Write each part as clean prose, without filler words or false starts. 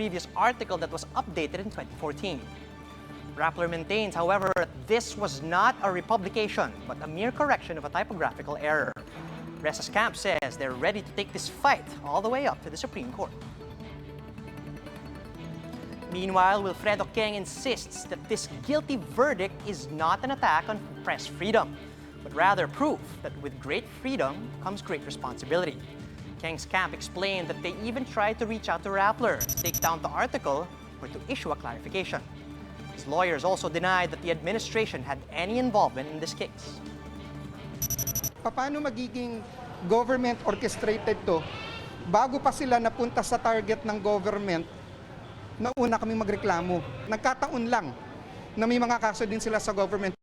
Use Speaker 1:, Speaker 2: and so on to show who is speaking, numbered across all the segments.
Speaker 1: previous article that was updated in 2014. Rappler maintains, however, that this was not a republication, but a mere correction of a typographical error. Resa's camp says they're ready to take this fight all the way up to the Supreme Court. Meanwhile, Wilfredo Keng insists that this guilty verdict is not an attack on press freedom, but rather proof that with great freedom comes great responsibility. Keng's camp explained that they even tried to reach out to Rappler to take down the article or to issue a clarification. His lawyers also denied that the administration had any involvement in this case.
Speaker 2: Paano magiging government orchestrated to? Bago pa sila napunta sa target ng government, nauna kami magreklamo. Nagkataon lang na may mga kaso din sila sa government.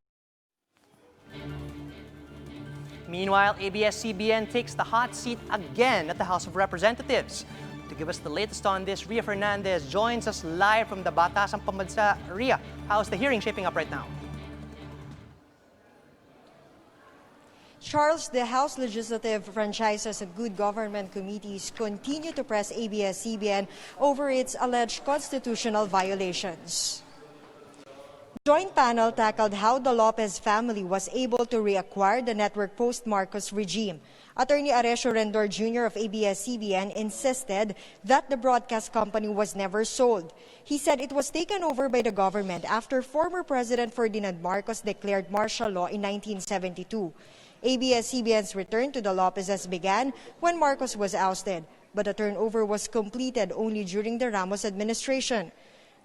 Speaker 1: Meanwhile, ABS-CBN takes the hot seat again at the House of Representatives. To give us the latest on this, Ria Fernandez joins us live from the Batasang Pambansa. Ria, how's the hearing shaping up right now?
Speaker 3: Charles, the House Legislative Franchises and Good Government Committees continue to press ABS-CBN over its alleged constitutional violations. The joint panel tackled how the Lopez family was able to reacquire the network post-Marcos regime. Attorney Aresio Rendor Jr. of ABS-CBN insisted that the broadcast company was never sold. He said it was taken over by the government after former President Ferdinand Marcos declared martial law in 1972. ABS-CBN's return to the Lopezes began when Marcos was ousted, but the turnover was completed only during the Ramos administration.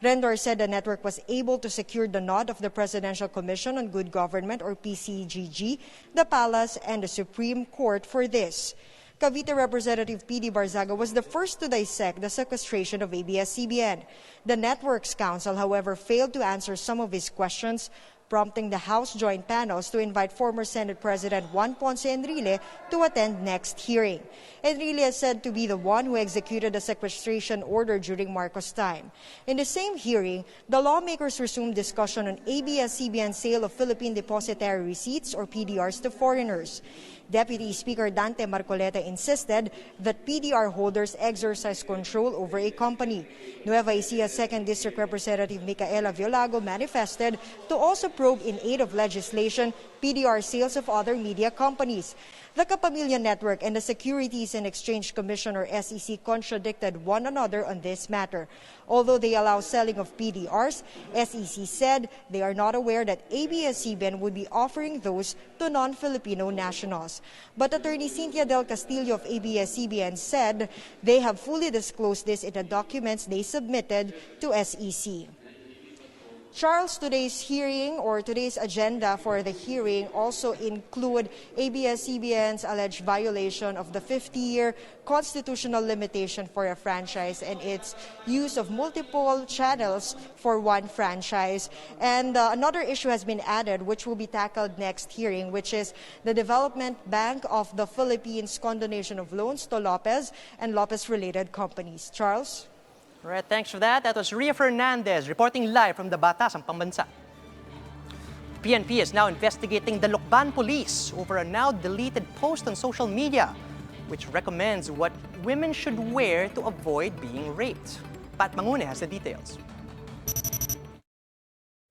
Speaker 3: Rendor said the network was able to secure the nod of the Presidential Commission on Good Government, or PCGG, the Palace, and the Supreme Court for this. Cavite Representative P.D. Barzaga was the first to dissect the sequestration of ABS-CBN. The network's counsel, however, failed to answer some of his questions, prompting the House joint panels to invite former Senate President Juan Ponce Enrile to attend next hearing. Enrile is said to be the one who executed the sequestration order during Marcos' time. In the same hearing, the lawmakers resumed discussion on ABS-CBN's sale of Philippine Depositary Receipts, or PDRs, to foreigners. Deputy Speaker Dante Marcoleta insisted that PDR holders exercise control over a company. Nueva Ecija 2nd District Representative Micaela Violago manifested to also probe in aid of legislation PDR sales of other media companies. The Kapamilya Network and the Securities and Exchange Commission, or SEC, contradicted one another on this matter. Although they allow selling of PDRs, SEC said they are not aware that ABS-CBN would be offering those to non-Filipino nationals. But Attorney Cynthia Del Castillo of ABS-CBN said they have fully disclosed this in the documents they submitted to SEC. Charles, today's hearing, or today's agenda for the hearing, also include ABS-CBN's alleged violation of the 50-year constitutional limitation for a franchise and its use of multiple channels for one franchise. And another issue has been added, which will be tackled next hearing, which is the Development Bank of the Philippines' condonation of loans to Lopez and Lopez-related companies. Charles?
Speaker 1: All right, thanks for that. That was Ria Fernandez reporting live from the Batasang Pambansa. PNP is now investigating the Lucban police over a now deleted post on social media, which recommends what women should wear to avoid being raped. Pat Mangune has the details.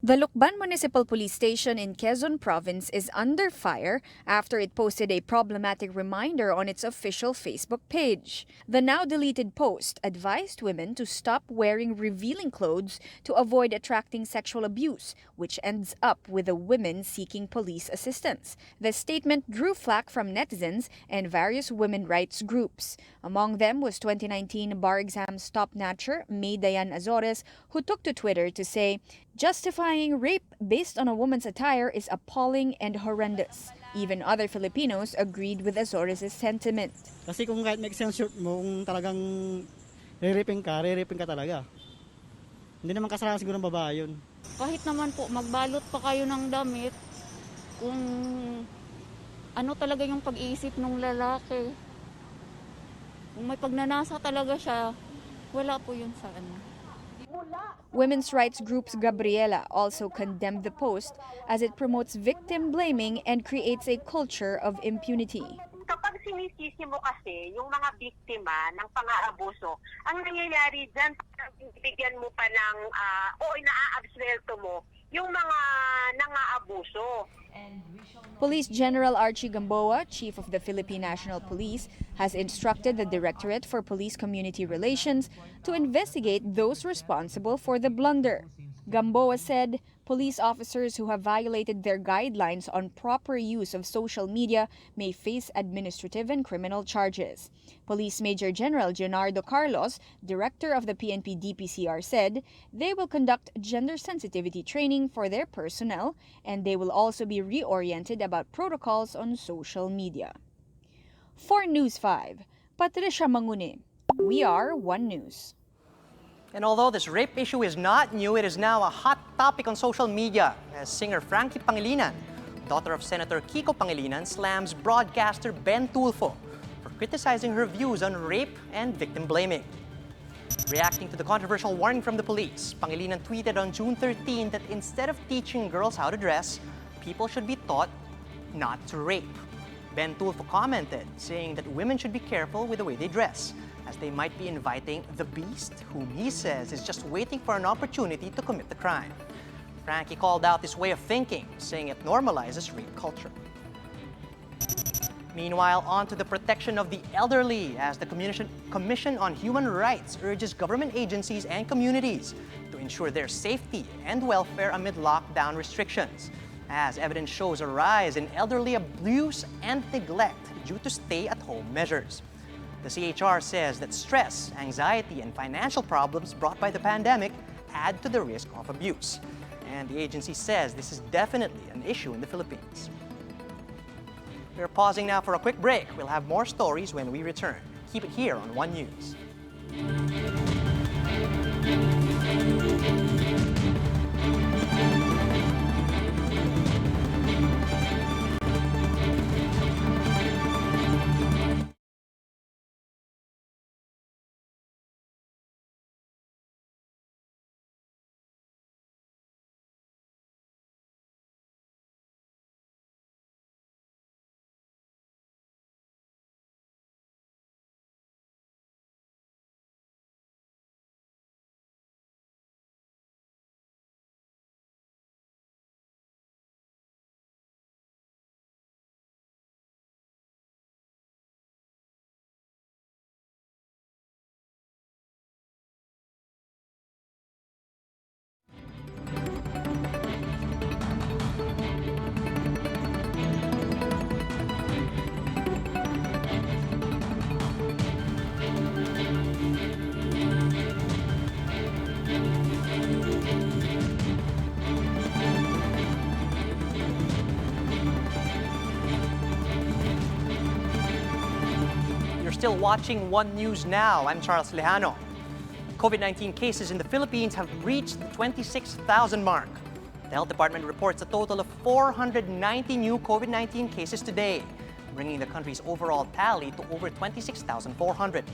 Speaker 4: The Lucban Municipal Police Station in Quezon Province is under fire after it posted a problematic reminder on its official Facebook page. The now deleted post advised women to stop wearing revealing clothes to avoid attracting sexual abuse, which ends up with the women seeking police assistance. The statement drew flack from netizens and various women rights groups. Among them was 2019 bar exam stop-natcher May Dayan Azores, who took to Twitter to say, "Justifying rape based on a woman's attire is appalling and horrendous." Even other Filipinos agreed with Azores' sentiment.
Speaker 5: Kasi kung kahit may exam shirt mo, kung talagang re-raping ka talaga. Hindi naman kasalanan siguro ng babae yun.
Speaker 6: Kahit naman po, magbalot pa kayo ng damit kung ano talaga yung pag-iisip ng lalaki. Kung may pagnanasa talaga siya, wala po yun sa ano.
Speaker 4: Women's rights groups Gabriela also condemned the post as it promotes victim blaming and creates a culture of impunity.
Speaker 7: Kapag sinisisi mo kasi yung mga biktima ng pang-aabuso, ang nangyayari dyan, bigyan mo pa ng, o ina-absuelto mo yung mga nang-aabuso.
Speaker 4: Police General Archie Gamboa, Chief of the Philippine National Police, has instructed the Directorate for Police Community Relations to investigate those responsible for the blunder. Gamboa said police officers who have violated their guidelines on proper use of social media may face administrative and criminal charges. Police Major General Leonardo Carlos, director of the PNP DPCR, said they will conduct gender sensitivity training for their personnel and they will also be reoriented about protocols on social media. For News 5, Patricia Mangune. We are One News.
Speaker 1: And although this rape issue is not new, it is now a hot topic on social media as singer Frankie Pangilinan, daughter of Senator Kiko Pangilinan, slams broadcaster Ben Tulfo for criticizing her views on rape and victim blaming. Reacting to the controversial warning from the police, Pangilinan tweeted on June 13 that instead of teaching girls how to dress, people should be taught not to rape. Ben Tulfo commented, saying that women should be careful with the way they dress, as they might be inviting the beast, whom he says is just waiting for an opportunity to commit the crime. Frankie called out this way of thinking, saying it normalizes rape culture. Meanwhile, on to the protection of the elderly, as the Commission on Human Rights urges government agencies and communities to ensure their safety and welfare amid lockdown restrictions, as evidence shows a rise in elderly abuse and neglect due to stay-at-home measures. The CHR says that stress, anxiety, and financial problems brought by the pandemic add to the risk of abuse. And the agency says this is definitely an issue in the Philippines. We're pausing now for a quick break. We'll have more stories when we return. Keep it here on One News. Still watching One News Now. I'm Charles Lejano. COVID-19 cases in the Philippines have reached the 26,000 mark. The Health Department reports a total of 490 new COVID-19 cases today, bringing the country's overall tally to over 26,400.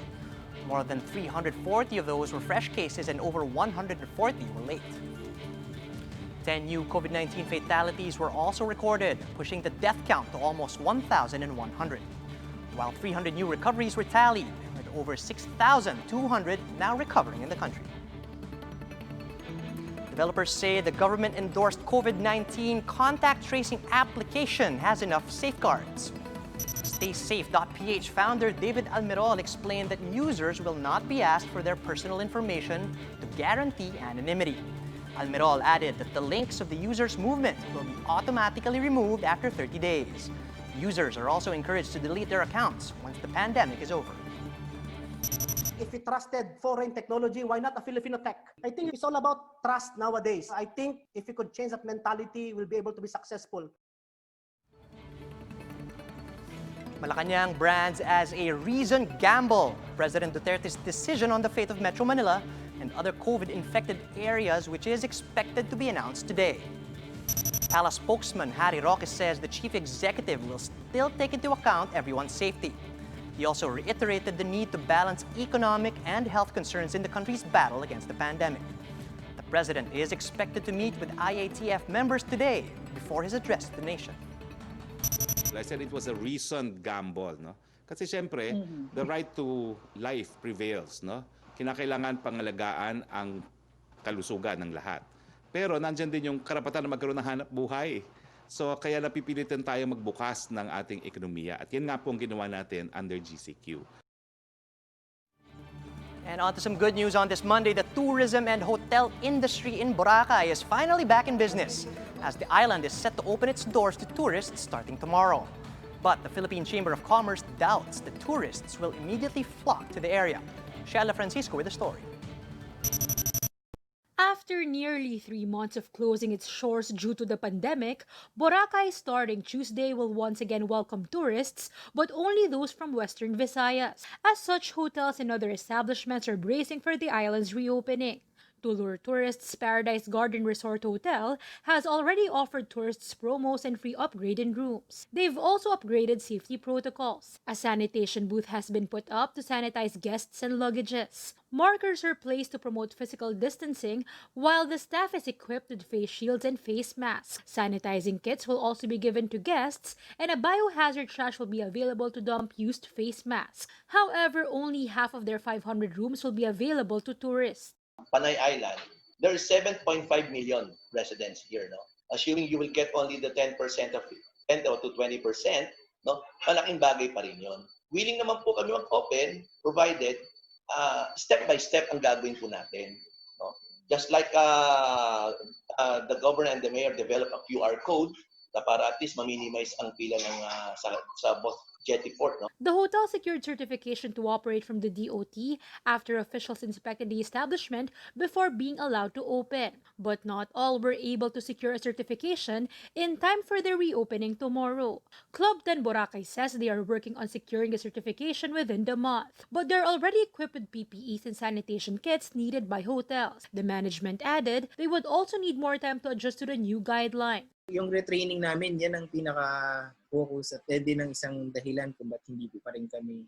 Speaker 1: More than 340 of those were fresh cases and over 140 were late. 10 new COVID-19 fatalities were also recorded, pushing the death count to almost 1,100. While 300 new recoveries were tallied, with over 6,200 now recovering in the country. Developers say the government-endorsed COVID-19 contact tracing application has enough safeguards. StaySafe.ph founder David Almirol explained that users will not be asked for their personal information to guarantee anonymity. Almirol added that the links of the user's movement will be automatically removed after 30 days. Users are also encouraged to delete their accounts once the pandemic is over.
Speaker 8: If we trusted foreign technology, why not a Filipino tech? I think it's all about trust nowadays. I think if we could change that mentality, we'll be able to be successful.
Speaker 1: Malacanang brands as a reasoned gamble President Duterte's decision on the fate of Metro Manila and other COVID-infected areas, which is expected to be announced today. Palace spokesman Harry Roque says the chief executive will still take into account everyone's safety. He also reiterated the need to balance economic and health concerns in the country's battle against the pandemic. The president is expected to meet with IATF members today before his address to the nation.
Speaker 9: I said it was a reasoned gamble, no? Kasi siyempre, the right to life prevails, no? kinakailangan pangalagaan ang kalusugan ng lahat. Pero nandyan din yung karapatan na magkaroon ng hanap buhay. So kaya napipilitan tayo magbukas ng ating ekonomiya. At yan nga po ang ginawa natin under GCQ.
Speaker 1: And on to some good news on this Monday. The tourism and hotel industry in Boracay is finally back in business, as the island is set to open its doors to tourists starting tomorrow. But the Philippine Chamber of Commerce doubts that tourists will immediately flock to the area. Sheila Francisco with the story.
Speaker 10: After nearly 3 months of closing its shores due to the pandemic, Boracay starting Tuesday will once again welcome tourists, but only those from Western Visayas. As such, hotels and other establishments are bracing for the island's reopening. To lure tourists, Paradise Garden Resort Hotel has already offered tourists promos and free upgrade in rooms. They've also upgraded safety protocols. A sanitation booth has been put up to sanitize guests and luggages. Markers are placed to promote physical distancing, while the staff is equipped with face shields and face masks. Sanitizing kits will also be given to guests, and a biohazard trash will be available to dump used face masks. However, only half of their 500 rooms will be available to tourists.
Speaker 11: Panay Island, there is 7.5 million residents here, no? Assuming you will get only the 10% of it, 10 to 20%, no? Malaking bagay pa rin yun. Willing naman po kami mag-open, provided step by step ang gagawin po natin, no? Just like the governor and the mayor develop a QR code na para at least ma-minimize ang pila ng sa both jetty port, no?
Speaker 10: The hotel secured certification to operate from the DOT after officials inspected the establishment before being allowed to open. But not all were able to secure a certification in time for their reopening tomorrow. Club 10 Boracay says they are working on securing the certification within the month, but they're already equipped with PPEs and sanitation kits needed by hotels. The management added they would also need more time to adjust to the new guideline.
Speaker 12: Yung retraining namin, yan ang pinaka-focus at din ang isang dahilan kung ba't hindi pa rin kami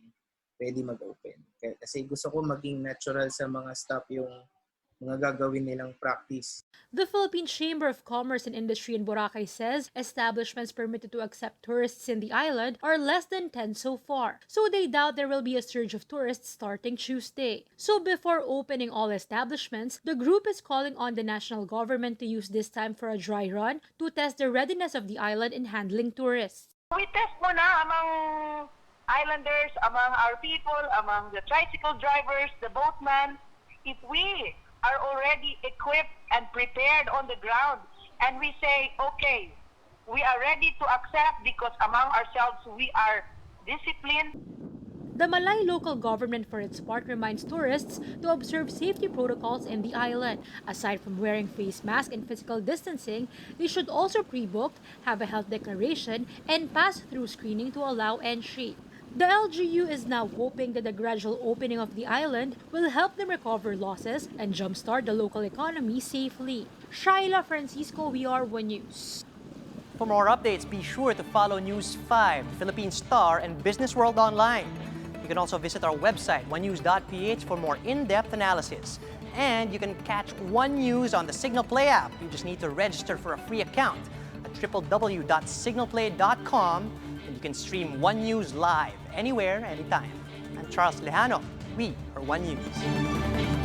Speaker 12: pwede mag-open. Kasi gusto ko maging natural sa mga staff yung mga gagawin nilang practice.
Speaker 10: The Philippine Chamber of Commerce and Industry in Boracay says establishments permitted to accept tourists in the island are less than 10 so far, so they doubt there will be a surge of tourists starting Tuesday. So before opening all establishments, the group is calling on the national government to use this time for a dry run to test the readiness of the island in handling tourists.
Speaker 7: We test muna among islanders, among our people, among the tricycle drivers, the boatmen, if we are already equipped and prepared on the ground, and we say, okay, we are ready to accept because among ourselves we are disciplined.
Speaker 10: The Malay local government, for its part, reminds tourists to observe safety protocols in the island. Aside from wearing face masks and physical distancing, they should also pre-book, have a health declaration, and pass through screening to allow entry. The LGU is now hoping that the gradual opening of the island will help them recover losses and jumpstart the local economy safely. Sheila Francisco, VR1 News.
Speaker 1: For more updates, be sure to follow News 5, Philippine Star, and Business World Online. You can also visit our website, onenews.ph, for more in-depth analysis. And you can catch One News on the Signal Play app. You just need to register for a free account at www.signalplay.com. And you can stream One News live anywhere, anytime. I'm Charles Lejano. We are One News.